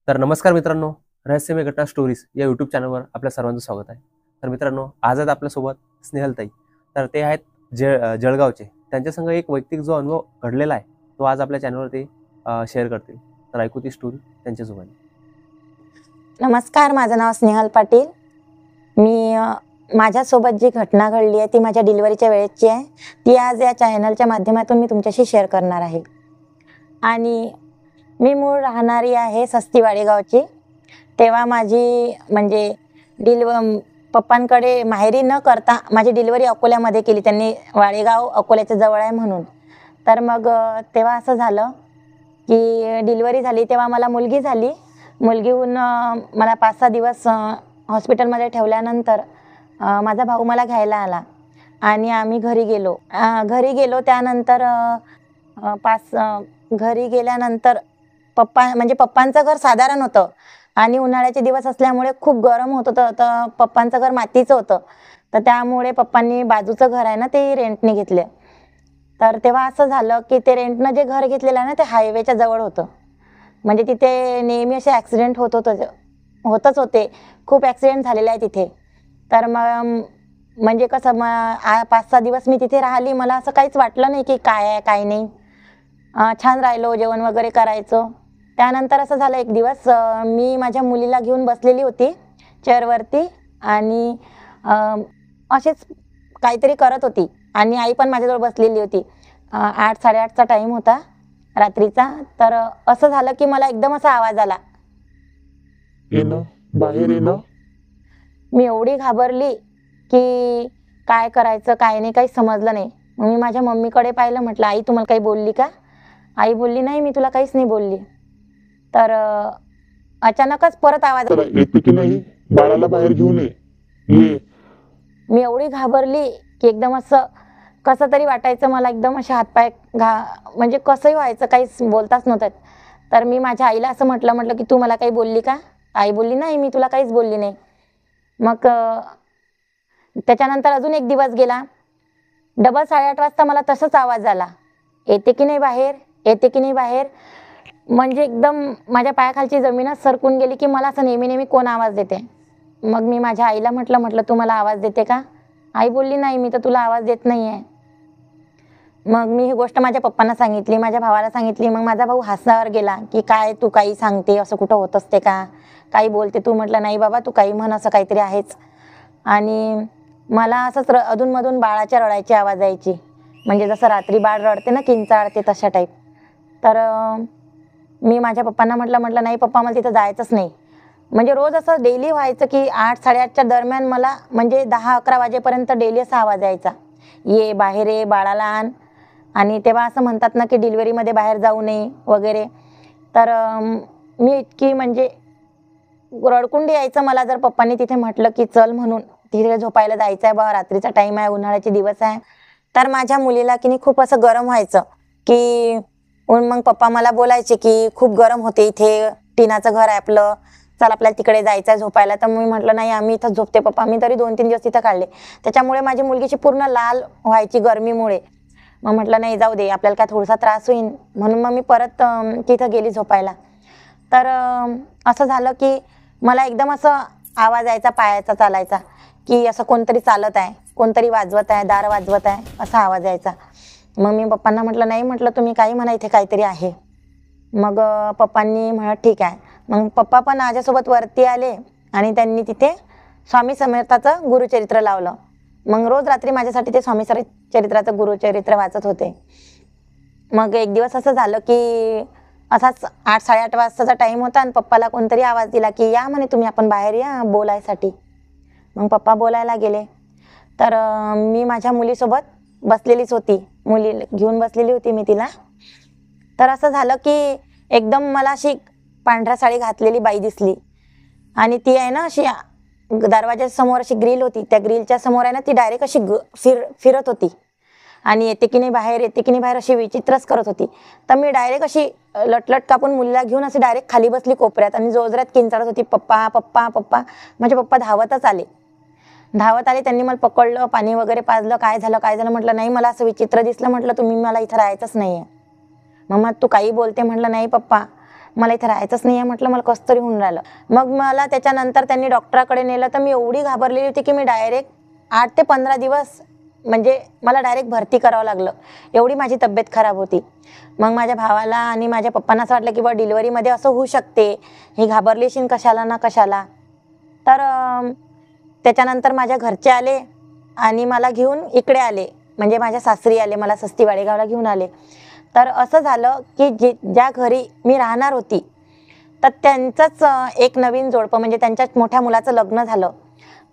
तर नमस्कार मित्रांनो, रहस्यमय घटना स्टोरीज या यूट्यूब चॅनलवर आपल्या सर्वांचं स्वागत आहे. तर मित्रांनो, आज आहेत आपल्यासोबत स्नेहलताई. तर ते आहेत जळगावचे. त्यांच्यासंग एक वैयक्तिक जो अनुभव घडलेला आहे तो आज आपल्या चॅनलवरती शेअर करतील. तर ऐकू ती स्टोरी त्यांच्यासोबत. नमस्कार, माझं नाव स्नेहल पाटील. मी माझ्यासोबत जी घटना घडली आहे ती माझ्या डिलिव्हरीच्या वेळेची आहे. ती आज या चॅनलच्या माध्यमातून मी तुमच्याशी शेअर करणार आहे. आणि मी मूळ राहणारी आहे सस्ती वाडेगावची. तेव्हा माझी म्हणजे पप्पांकडे माहेरी न करता माझी डिलिव्हरी अकोल्यामध्ये केली त्यांनी. वाडेगाव अकोल्याच्या जवळ आहे म्हणून. तर मग तेव्हा असं झालं की डिलिव्हरी झाली तेव्हा मला मुलगी झाली. मुलगी होऊन मला 5-6 दिवस हॉस्पिटलमध्ये ठेवल्यानंतर माझा भाऊ मला घ्यायला आला आणि आम्ही घरी गेलो. त्यानंतर घरी गेल्यानंतर पप्पांचं घर साधारण होतं आणि उन्हाळ्याचे दिवस असल्यामुळे खूप गरम होत होतं. तर पप्पांचं घर मातीचं होतं. तर त्यामुळे पप्पांनी बाजूचं घर आहे ना ते रेंटने घेतले. तर तेव्हा असं झालं की ते रेंटनं जे घर घेतलेलं आहे ना ते हायवेच्या जवळ होतं. म्हणजे तिथे नेहमी असे ॲक्सिडेंट होतच होते. खूप ॲक्सिडेंट झालेले आहे तिथे. तर मग म्हणजे कसं 5-6 दिवस मी तिथे राहिली. मला असं काहीच वाटलं नाही की काय आहे काय नाही. छान राहिलो, जेवण वगैरे करायचो. त्यानंतर असं झालं एक दिवस मी माझ्या मुलीला घेऊन बसलेली होती चेअरवरती आणि असेच काहीतरी करत होती आणि आई पण माझ्याजवळ बसलेली होती. 8-8:30चा टाईम होता रात्रीचा. तर असं झालं की मला एकदम असा आवाज आला, येणं बाहेर येणं. मी एवढी घाबरली की काय करायचं काय नाही काही समजलं नाही. मग मी माझ्या मम्मीकडे पाहिलं, म्हटलं आई तुम्हाला काही बोलली का? आई बोलली नाही मी तुला काहीच नाही बोलली. तर अचानकच परत आवाज तर येते की नाही, बाळाला बाहेर घेऊन ये. मी एवढी घाबरली की एकदम असं कसं तरी वाटायचं मला. एकदम असे हातपाय म्हणजे कसंही व्हायचं, काहीच बोलताच नव्हतं. तर मी माझ्या आईला असं म्हटलं की तू मला काही बोलली का? आई बोलली नाही मी तुला काहीच बोलली नाही. मग त्याच्यानंतर अजून एक दिवस गेला. डबल 8:30 वाजता मला तसंच आवाज आला, येते की नाही बाहेर, येते की नाही बाहेर. म्हणजे एकदम माझ्या पायाखालची जमीनच सरकून गेली की मला असं नेहमी कोण आवाज देते. मग मी माझ्या आईला म्हटलं तू मला आवाज देते का? आई बोलली नाही मी तर तुला आवाज देत नाही आहे. मग मी ही गोष्ट माझ्या पप्पांना सांगितली, माझ्या भावाला सांगितली. मग माझा भाऊ हसावर गेला की काय तू काही सांगते, असं कुठं होत असते का, काही बोलते तू? म्हटलं नाही बाबा तू काही म्हण, असं काहीतरी आहेच. आणि मला असंच अधूनमधून बाळाच्या रडायची आवाज यायची. म्हणजे जसं रात्री बाळ रडते ना किंचाळते तशा टाईप. तर मी माझ्या पप्पांना म्हटलं नाही पप्पा मला तिथं जायचंच नाही. म्हणजे रोज असं डेली व्हायचं की 8-8:30च्या दरम्यान मला म्हणजे 10-11 वाजेपर्यंत डेली असा आवाज यायचा, ये बाहेर ये बाळाला आण. आणि तेव्हा असं म्हणतात ना की डिलिव्हरीमध्ये बाहेर जाऊ नये वगैरे. तर मी इतकी म्हणजे रडकुंडी यायचं मला जर पप्पांनी तिथे म्हटलं की चल म्हणून तिथे झोपायला जायचं आहे बा, रात्रीचा टाईम आहे, उन्हाळ्याचे दिवस आहे. तर माझ्या मुलीला की नाही खूप असं गरम व्हायचं की मग पप्पा मला बोलायचे की खूप गरम होते इथे, टिनाचं घर आहे आपलं, चल आपल्याला तिकडे जायचं आहे झोपायला. तर मी म्हटलं नाही आम्ही इथंच झोपते पप्पा. मी तरी 2-3 दिवस तिथं काढले. त्याच्यामुळे माझी मुलगीची पूर्ण लाल व्हायची गरमीमुळे. मग म्हटलं नाही जाऊ दे, आपल्याला काय थोडासा त्रास होईल म्हणून मग मी परत तिथं गेली झोपायला. तर असं झालं की मला एकदम असं आवाज यायचा पायाचा चालायचा की असं कोणतरी चालत आहे, कोणतरी वाजवत आहे, दार वाजवत आहे, असा आवाज यायचा. मग मी पप्पांना म्हटलं नाही, म्हटलं तुम्ही काही म्हणा इथे काहीतरी आहे. मग पप्पांनी म्हणत ठीक आहे. मग पप्पा पण माझ्यासोबत वरती आले आणि त्यांनी तिथे स्वामी समर्थाचं गुरुचरित्र लावलं. मग रोज रात्री माझ्यासाठी ते स्वामी चरित्राचं गुरुचरित्र वाचत होते. मग एक दिवस असं झालं की असाच 8-8:30 वाजताचा टाईम होता आणि पप्पाला कोणतरी आवाज दिला की या म्हणे तुम्ही आपण बाहेर या बोलायसाठी. मग पप्पा बोलायला गेले. तर मी माझ्या मुलीसोबत बसलेलीच होती, मुली घेऊन बसलेली होती मी तिला. तर असं झालं की एकदम मला अशी पांढऱ्या साडी घातलेली बाई दिसली आणि ती आहे ना अशी दरवाजाच्या समोर अशी ग्रिल होती, त्या ग्रिलच्या समोर आहे ना ती डायरेक्ट अशी फिरत होती आणि येते की नाही बाहेर, येते की नाही बाहेर अशी विचित्रच करत होती. तर मी डायरेक्ट अशी लटलट कापून मुलीला घेऊन अशी डायरेक्ट खाली बसली कोपऱ्यात आणि जोरजोरात किंचाळत होती पप्पा पप्पा पप्पा. माझे पप्पा धावत आले. त्यांनी मला पकडलं, पाणी वगैरे पाजलं. काय झालं म्हटलं नाही मला असं विचित्र दिसलं. म्हटलं तुम्ही मला इथं राहायचंच नाही आहे. मग तू काही बोलते? म्हटलं नाही पप्पा. मला इथे राहायचंच नाही आहे म्हटलं, मला कसं तरी होऊन राहिलं. मग मला त्याच्यानंतर त्यांनी डॉक्टराकडे नेलं तर मी एवढी घाबरलेली होती की मी डायरेक्ट 8 ते 15 दिवस म्हणजे मला डायरेक्ट भरती करावं लागलं, एवढी माझी तब्येत खराब होती. मग माझ्या भावाला आणि माझ्या पप्पांना असं वाटलं की बा डिलिव्हरीमध्ये असं होऊ शकते, ही घाबरलीशीन कशाला ना कशाला. तर त्याच्यानंतर माझ्या घरचे आले आणि मला घेऊन इकडे आले, म्हणजे माझ्या सासरी आले, मला सस्ती वाडेगावला घेऊन आले. तर असं झालं की ज्या घरी मी राहणार होती तर त्यांचंच एक नवीन जोडपं म्हणजे त्यांच्याच मोठ्या मुलाचं लग्न झालं.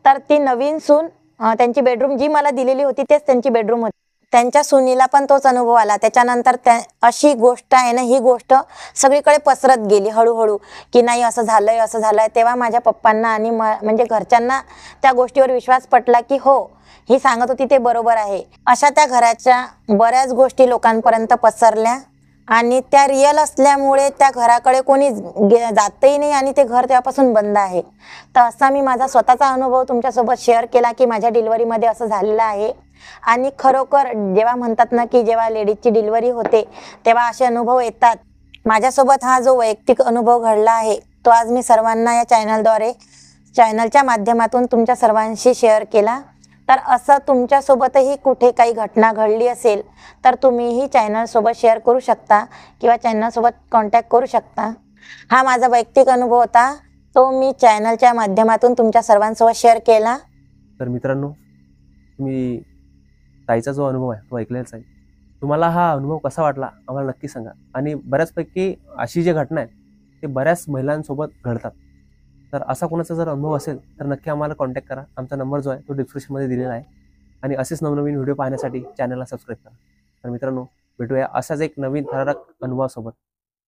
तर ती नवीन सून त्यांची बेडरूम जी मला दिलेली होती तेच त्यांची बेडरूम होती. त्यांच्या सुनीला पण तोच अनुभव आला. त्याच्यानंतर अशी गोष्ट आहे ना, ही गोष्ट सगळीकडे पसरत गेली हळूहळू की नाही असं झालंय असं झालंय. तेव्हा माझ्या पप्पांना आणि म्हणजे घरच्यांना त्या गोष्टीवर विश्वास पटला की हो, ही सांगत होती ते बरोबर आहे. अशा त्या घराच्या बऱ्याच गोष्टी लोकांपर्यंत पसरल्या आणि त्या रिअल असल्यामुळे त्या घराकडे कोणी जातही नाही आणि ते घर तेव्हापासून बंद आहे. तर असा मी माझा स्वतःचा अनुभव तुमच्यासोबत शेअर केला की माझ्या डिलिव्हरीमध्ये असं झालेलं आहे. आणि खरोखर जेव्हा म्हणतात ना की जेव्हा लेडीजची डिलिव्हरी होते तेव्हा असे अनुभव येतात. माझ्यासोबत हा जो वैयक्तिक अनुभव घडला आहे तो आज मी सर्वांना या चॅनलच्या माध्यमातून तुमच्या सर्वांशी शेअर केला. तर असं तुमच्यासोबतही कुठे काही घटना घडली असेल तर तुम्हीही चॅनलसोबत शेअर करू शकता किंवा चॅनलसोबत कॉन्टॅक्ट करू शकता. हा माझा वैयक्तिक अनुभव होता, तो मी चॅनलच्या माध्यमातून तुमच्या सर्वांसोबत शेअर केला. तर मित्रांनो, तुम्ही ताईचा जो अनुभव आहे तो ऐकलेलाच आहे. तुम्हाला हा अनुभव कसा वाटला आम्हाला नक्की सांगा. आणि बऱ्याचपैकी अशी जी घटना आहे ते बऱ्याच महिलांसोबत घडतात. तर असा कोणाचा जर अनुभव असेल तर नक्की आम्हाला कॉन्टॅक्ट करा. आमचा नंबर जो आहे तो डिस्क्रिप्शनमध्ये दिलेला आहे. आणि असेच नवनवीन व्हिडिओ पाहण्यासाठी चॅनलला सबस्क्राईब करा. तर मित्रांनो, भेटूया असाच एक नवीन थरारक अनुभवासोबत.